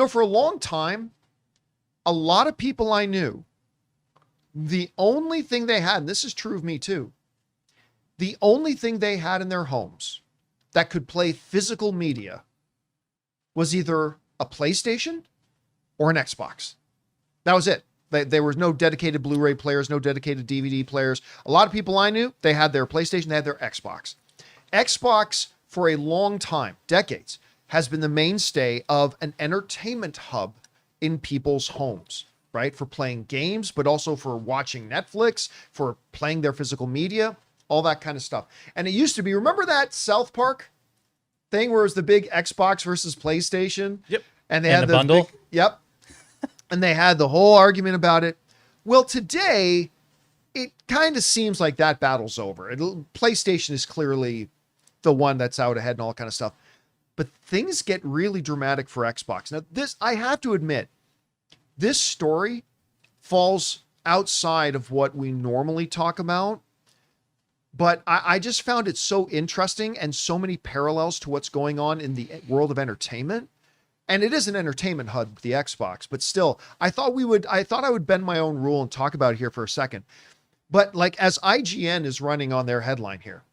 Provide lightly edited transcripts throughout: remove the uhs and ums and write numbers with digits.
For a long time, a lot of people I knew, the only thing they had, and this is true of me too, the only thing they had in their homes that could play physical media was either a PlayStation or an Xbox. That was it. There was no dedicated Blu-ray players, no dedicated DVD players. A lot of people I knew, they had their PlayStation, they had their Xbox. Xbox, for a long time, decades, has been the mainstay of an entertainment hub in people's homes, right? For playing games, but also for watching Netflix, for playing their physical media, all that kind of stuff. And it used to be, remember that South Park thing where it was the big Xbox versus PlayStation? Yep. And they had the bundle. Yep. And they had the whole argument about it. Well, today, it kind of seems like that battle's over. PlayStation is clearly the one that's out ahead and all that kind of stuff. But things get really dramatic for Xbox. Now, this, I have to admit, this story falls outside of what we normally talk about. But I just found it so interesting and so many parallels to what's going on in the world of entertainment. And it is an entertainment hub, the Xbox, but still, I thought I would bend my own rule and talk about it here for a second. But like, as IGN is running on their headline here,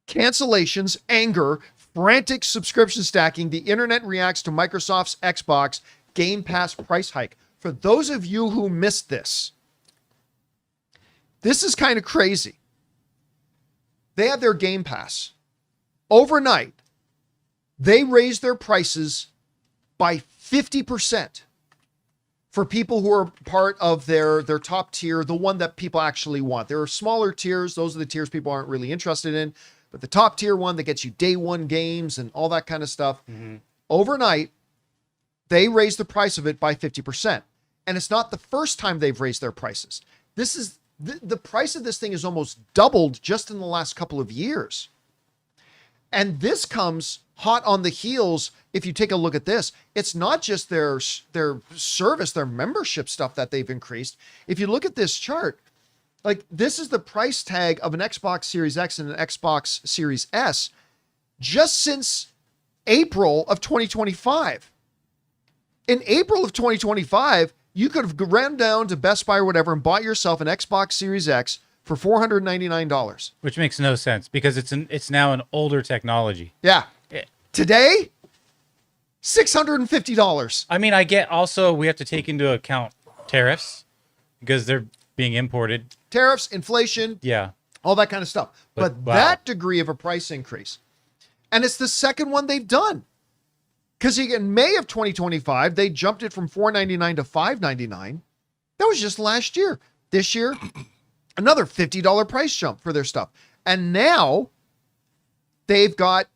cancellations, anger, frantic subscription stacking, the internet reacts to Microsoft's Xbox Game Pass price hike. For those of you who missed this, this is kind of crazy. They have their Game Pass. Overnight, they raised their prices by 50% for people who are part of their top tier, the one that people actually want. There are smaller tiers. Those are the tiers people aren't really interested in. But the top tier one that gets you day one games and all that kind of stuff, overnight, they raised the price of it by 50%. And it's not the first time they've raised their prices. This is the price of this thing is almost doubled just in the last couple of years. And this comes hot on the heels. If you take a look at this, it's not just their service, their membership stuff that they've increased. If you look at this chart, like, this is the price tag of an Xbox Series X and an Xbox Series S just since April of 2025. In April of 2025, you could have ran down to Best Buy or whatever and bought yourself an Xbox Series X for $499. Which makes no sense because it's now an older technology. Yeah. Today, $650. I mean, I get also we have to take into account tariffs because they're being imported. Tariffs, inflation, yeah, all that kind of stuff. But wow. That degree of a price increase. And it's the second one they've done. Because in May of 2025, they jumped it from $499 to $599. That was just last year. This year, another $50 price jump for their stuff. And now they've got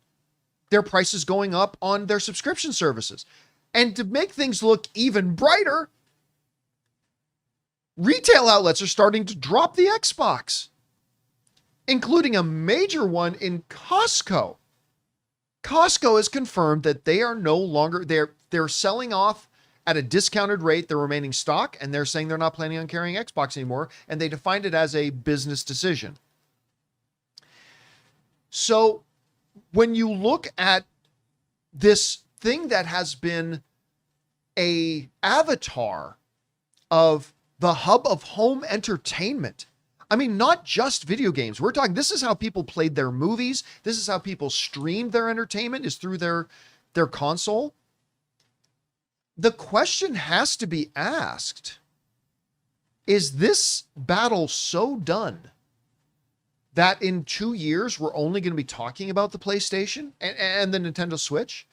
their prices going up on their subscription services. And to make things look even brighter, retail outlets are starting to drop the Xbox, including a major one in Costco. Costco has confirmed that they are no longer, they're selling off at a discounted rate their remaining stock, and they're saying they're not planning on carrying Xbox anymore, and they defined it as a business decision. So when you look at this thing that has been a avatar of the hub of home entertainment, I mean, not just video games. We're talking, this is how people played their movies. This is how people streamed their entertainment, is through their console. The question has to be asked, is this battle so done that in 2 years, we're only going to be talking about the PlayStation and the Nintendo Switch?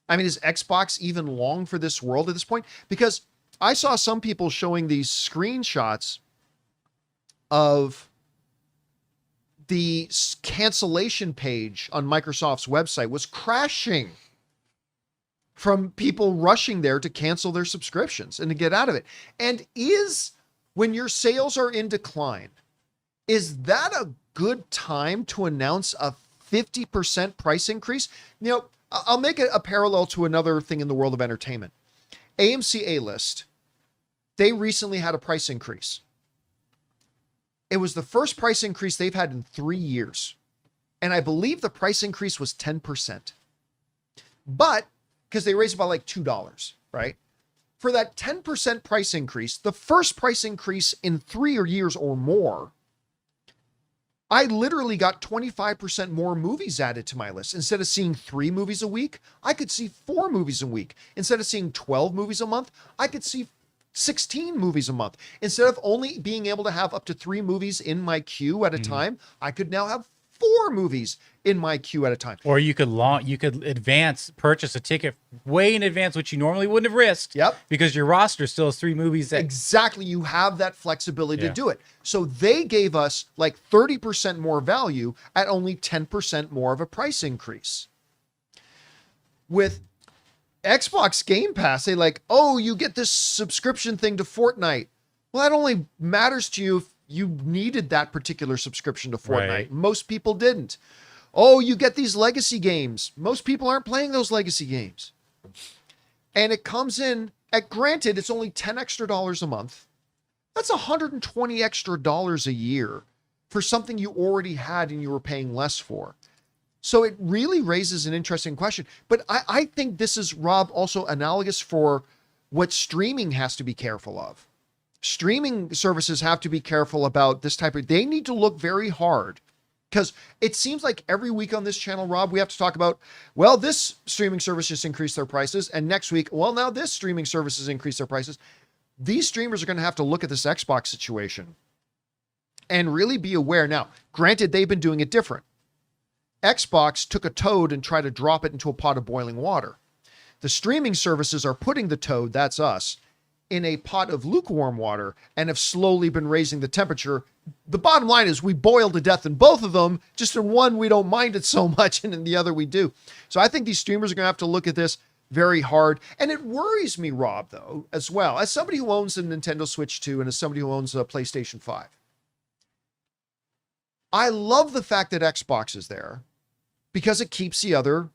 I mean, is Xbox even long for this world at this point? Because I saw some people showing these screenshots of the cancellation page on Microsoft's website was crashing from people rushing there to cancel their subscriptions and to get out of it. And when your sales are in decline, is that a good time to announce a 50% price increase? You know, I'll make a parallel to another thing in the world of entertainment. AMC A-List, they recently had a price increase. It was the first price increase they've had in 3 years. And I believe the price increase was 10%. But, because they raised it by like $2, right? for that 10% price increase, the first price increase in 3 years or more, I literally got 25% more movies added to my list. Instead of seeing 3 movies a week, I could see 4 movies a week. Instead of seeing 12 movies a month, I could see 16 movies a month. Instead of only being able to have up to 3 movies in my queue at a time, I could now have 4 movies in my queue at a time. Or you could purchase a ticket way in advance, which you normally wouldn't have risked. Yep. Because your roster still has 3 movies. Exactly. You have that flexibility to do it. So they gave us like 30% more value at only 10% more of a price increase. With Xbox Game Pass, they like, oh, you get this subscription thing to Fortnite. Well, that only matters to you if you needed that particular subscription to Fortnite. Right. Most people didn't. Oh, you get these legacy games. Most people aren't playing those legacy games. And it comes in at, granted, it's only $10 extra a month. That's $120 extra a year for something you already had and you were paying less for. So it really raises an interesting question. But I think this is, Rob, also analogous for what streaming has to be careful of. Streaming services have to be careful about this type of, they need to look very hard, because it seems like every week on this channel, Rob, we have to talk about, well, this streaming service just increased their prices. And next week, well, now this streaming service has increased their prices. These streamers are going to have to look at this Xbox situation and really be aware. Now, granted, they've been doing it different. Xbox took a toad and tried to drop it into a pot of boiling water. The streaming services are putting the toad, that's us, in a pot of lukewarm water and have slowly been raising the temperature. The bottom line is we boil to death in both of them. Just in one, we don't mind it so much, and in the other, we do. So I think these streamers are going to have to look at this very hard. And it worries me, Rob, though, as well, as somebody who owns a Nintendo Switch 2 and as somebody who owns a PlayStation 5. I love the fact that Xbox is there because it keeps the other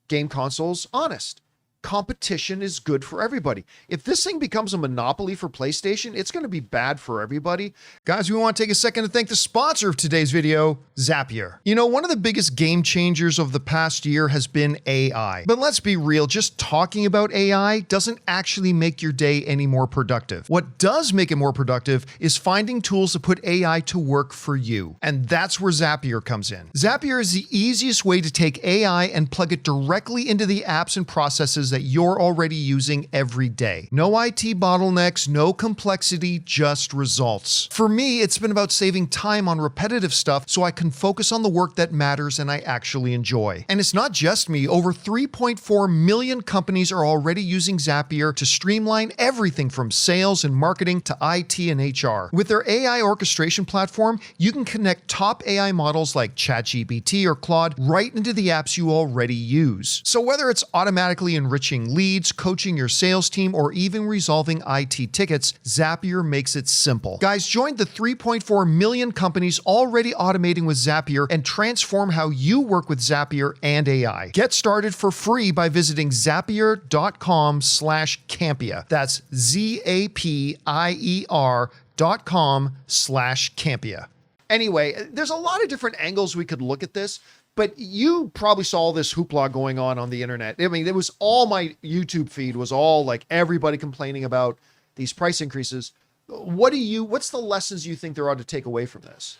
game consoles honest. Competition is good for everybody. If this thing becomes a monopoly for PlayStation, it's going to be bad for everybody. Guys, we want to take a second to thank the sponsor of today's video, Zapier. You know, one of the biggest game changers of the past year has been AI. But let's be real, just talking about AI doesn't actually make your day any more productive. What does make it more productive is finding tools to put AI to work for you. And that's where Zapier comes in. Zapier is the easiest way to take AI and plug it directly into the apps and processes that you're already using every day. No IT bottlenecks, no complexity, just results. For me, it's been about saving time on repetitive stuff so I can focus on the work that matters and I actually enjoy. And it's not just me. Over 3.4 million companies are already using Zapier to streamline everything from sales and marketing to IT and HR. With their AI orchestration platform, you can connect top AI models like ChatGPT or Claude right into the apps you already use. So whether it's automatically enriching leads, coaching your sales team, or even resolving IT tickets, Zapier makes it simple. Guys, join the 3.4 million companies already automating with Zapier and transform how you work with Zapier and AI. Get started for free by visiting zapier.com/Campea. That's zapier.com/Campea. Anyway, there's a lot of different angles we could look at this. But you probably saw this hoopla going on the internet. I mean, it was all my YouTube feed was all like everybody complaining about these price increases. What's the lessons you think there ought to take away from this?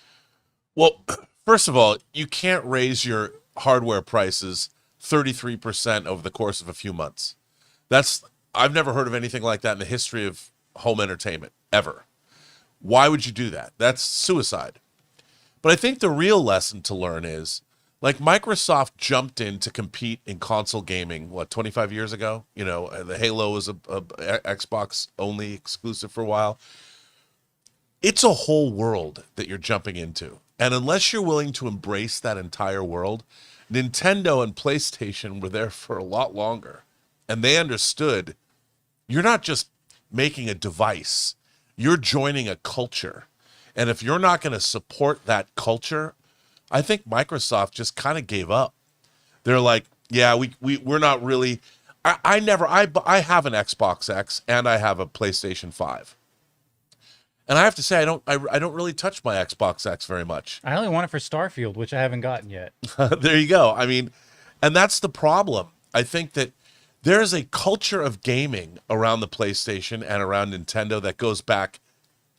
Well, first of all, you can't raise your hardware prices 33% over the course of a few months. I've never heard of anything like that in the history of home entertainment, ever. Why would you do that? That's suicide. But I think the real lesson to learn is, like, Microsoft jumped in to compete in console gaming, 25 years ago? You know, the Halo was a Xbox only exclusive for a while. It's a whole world that you're jumping into. And unless you're willing to embrace that entire world, Nintendo and PlayStation were there for a lot longer. And they understood you're not just making a device, you're joining a culture. And if you're not going to support that culture, I think Microsoft just kind of gave up. They're like, yeah, we're not really. I have an Xbox X and I have a PlayStation 5, and I have to say I don't really touch my Xbox X very much. I only want it for Starfield, which I haven't gotten yet. There you go. I mean, and that's the problem. I think that There's a culture of gaming around the PlayStation and around Nintendo that goes back,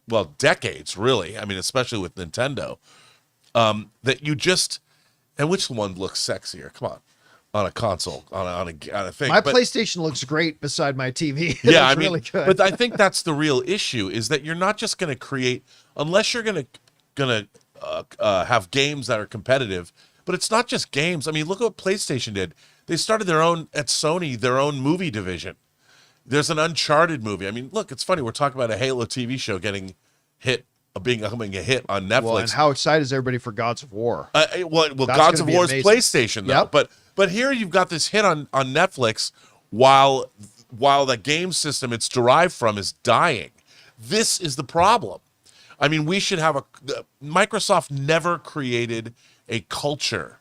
well, decades, really. I mean, especially with Nintendo, that you just, and which one looks sexier? Come on a console, on a thing. My PlayStation looks great beside my TV. Yeah, I mean, really good. but I think that's the real issue, is that you're not just going to create, unless you're going to have games that are competitive. But it's not just games. I mean, look at what PlayStation did. They started their own, at Sony, their own movie division. There's an Uncharted movie. I mean, look, it's funny. We're talking about a Halo TV show getting hit, becoming a hit on Netflix. Well, and how excited is everybody for Gods of War? Well, Gods of War is PlayStation, though. Yep. But here you've got this hit on Netflix while the game system it's derived from is dying. This is the problem. I mean, we should have Microsoft never created a culture,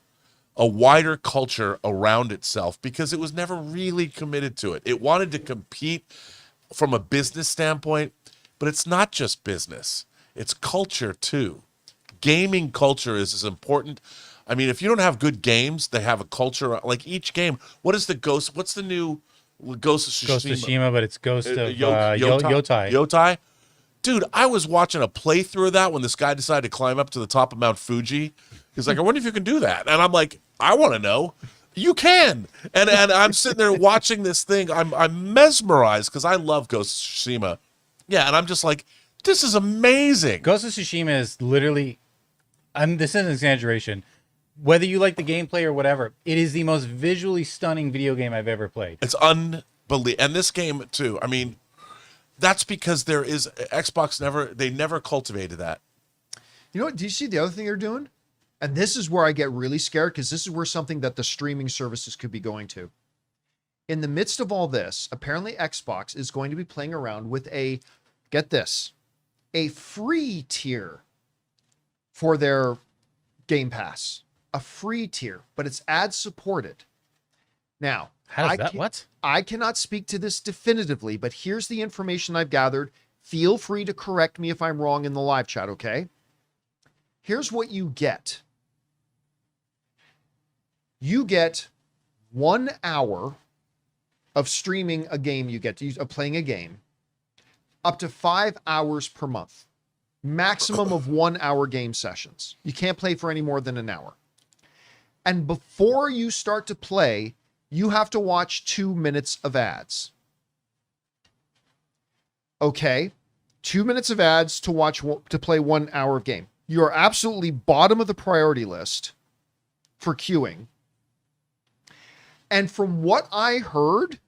a wider culture around itself, because it was never really committed to it. It wanted to compete from a business standpoint, but it's not just business. It's culture too. Gaming culture is as important. I mean, if you don't have good games, they have a culture. Like each game, what's the new Ghost of Tsushima? Ghost of Tsushima, but it's Ghost of Yotai. Yotai? Dude, I was watching a playthrough of that when this guy decided to climb up to the top of Mount Fuji. He's like, I wonder if you can do that. And I'm like, I want to know. You can. And I'm sitting there watching this thing. I'm mesmerized because I love Ghost of Tsushima. Yeah, and I'm just like, this is amazing. Ghost of Tsushima is literally, this is an exaggeration. Whether you like the gameplay or whatever, it is the most visually stunning video game I've ever played. It's unbelievable. And this game, too. I mean, that's because Xbox never cultivated that. You know what? Do you see the other thing they're doing? And this is where I get really scared, because this is where something that the streaming services could be going to. In the midst of all this, apparently Xbox is going to be playing around with get this, a free tier for their Game Pass. A free tier, but it's ad supported. Now, how does that? What? I cannot speak to this definitively, but here's the information I've gathered. Feel free to correct me if I'm wrong in the live chat, okay? Here's what you get. You get 1 hour of streaming a game. You get to use playing a game up to 5 hours per month, maximum of 1 hour game sessions. You can't play for any more than an hour. And before you start to play, you have to watch 2 minutes of ads. Okay, 2 minutes of ads to play 1 hour of game. You are absolutely bottom of the priority list for queuing. And from what I heard,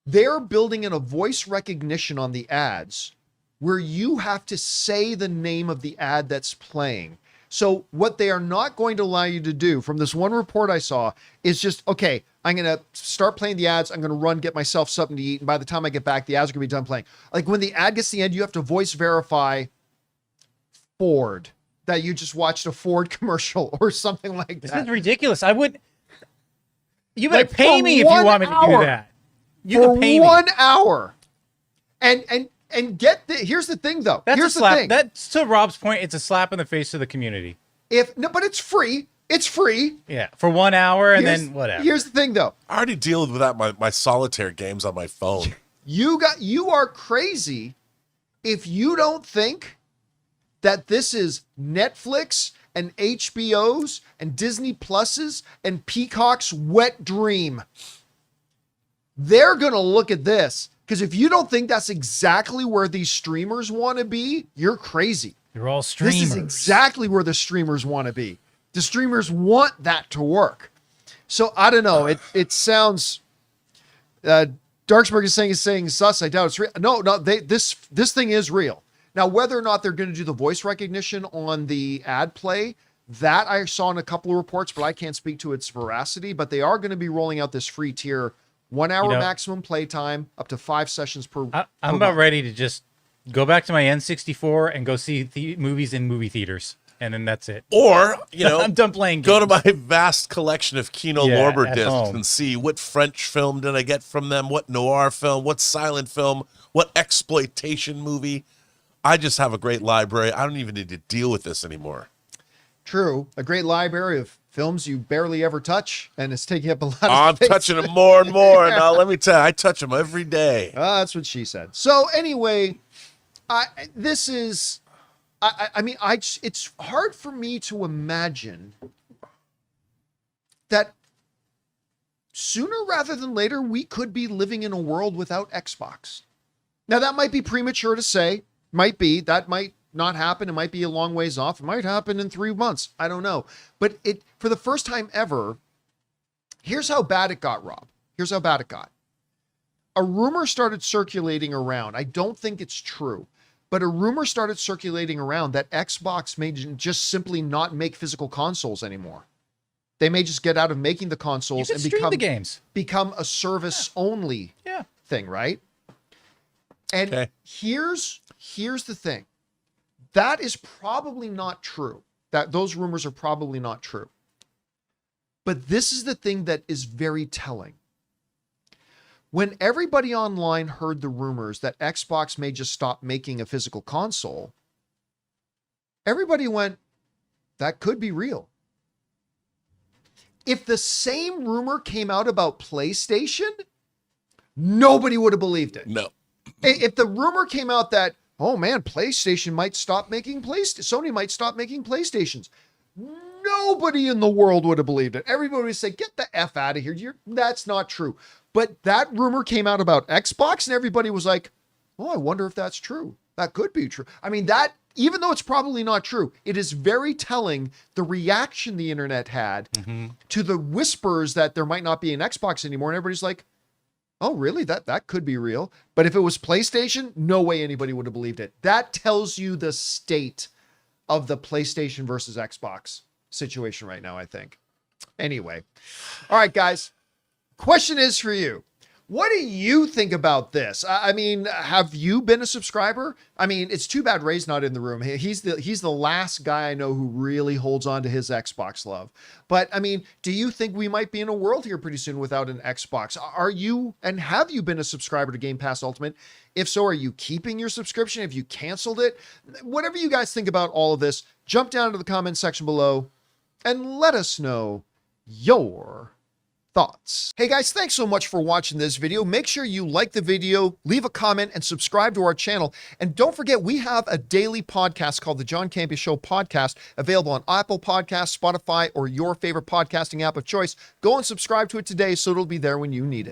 they're building in a voice recognition on the ads where you have to say the name of the ad that's playing. So what they are not going to allow you to do, from this one report I saw, is just, okay, I'm going to start playing the ads. I'm going to run, get myself something to eat. And by the time I get back, the ads are going to be done playing. Like when the ad gets to the end, you have to voice verify Ford, that you just watched a Ford commercial or something like that. This is ridiculous. You better pay me if you want me to do that. You can pay me. 1 hour. And here's the thing though. Here's the thing. That's, to Rob's point, it's a slap in the face to the community. But it's free. It's free. Yeah, for 1 hour and then whatever. Here's the thing though. I already deal with that my solitaire games on my phone. You are crazy if you don't think that this is Netflix and HBO's and Disney Plus's and Peacock's wet dream. They're going to look at this, because if you don't think that's exactly where these streamers want to be, you're crazy. You're all streamers. This is exactly where the streamers want to be. The streamers want that to work. So I don't know. It sounds, Darksburg is saying sus. I doubt it's real. No, this thing is real. Now, whether or not they're going to do the voice recognition on the ad play, that I saw in a couple of reports, but I can't speak to its veracity. But they are going to be rolling out this free tier, 1 hour maximum playtime, up to 5 sessions per. I'm about ready to just go back to my N64 and go see movies in movie theaters, and then that's it. Or I'm done playing games. Go to my vast collection of Kino Lorber discs home and see what French film did I get from them, what noir film, what silent film, what exploitation movie. I just have a great library. I don't even need to deal with this anymore. True. A great library of films you barely ever touch, and it's taking up a lot of I'm space. touching them more and more. Now, let me tell you, I touch them every day. That's what she said. So anyway, it's hard for me to imagine that sooner rather than later, we could be living in a world without Xbox. Now, that might be premature to say. Might be. That might not happen. It might be a long ways off. It might happen in 3 months. I don't know. But for the first time ever, here's how bad it got, Rob. Here's how bad it got. A rumor started circulating around. I don't think it's true, but a rumor started circulating around that Xbox may just simply not make physical consoles anymore. They may just get out of making the consoles and become a service only thing, right? And here's the thing. That is probably not true. Those rumors are probably not true. But this is the thing that is very telling. When everybody online heard the rumors that Xbox may just stop making a physical console, everybody went, that could be real. If the same rumor came out about PlayStation, nobody would have believed it. No. If the rumor came out that, oh man, PlayStation might stop making Sony might stop making PlayStations, nobody in the world would have believed it. Everybody would say, get the F out of here. That's not true. But that rumor came out about Xbox and everybody was like, oh, I wonder if that's true. That could be true. I mean, even though it's probably not true, it is very telling the reaction the internet had to the whispers that there might not be an Xbox anymore. And everybody's like, oh, really? That could be real. But if it was PlayStation, no way anybody would have believed it. That tells you the state of the PlayStation versus Xbox situation right now, I think. Anyway. All right, guys. Question is for you. What do you think about this? I mean, have you been a subscriber? I mean, it's too bad Ray's not in the room. He's the last guy I know who really holds on to his Xbox love. But I mean, do you think we might be in a world here pretty soon without an Xbox? Are you, and have you been a subscriber to Game Pass Ultimate? If so, are you keeping your subscription? Have you canceled it? Whatever you guys think about all of this, jump down to the comment section below and let us know your thoughts. Hey guys, thanks so much for watching this video. Make sure you like the video, leave a comment, and subscribe to our channel. And don't forget, we have a daily podcast called the John Campea Show podcast, available on Apple Podcasts, Spotify, or your favorite podcasting app of choice. Go and subscribe to it today so it'll be there when you need it.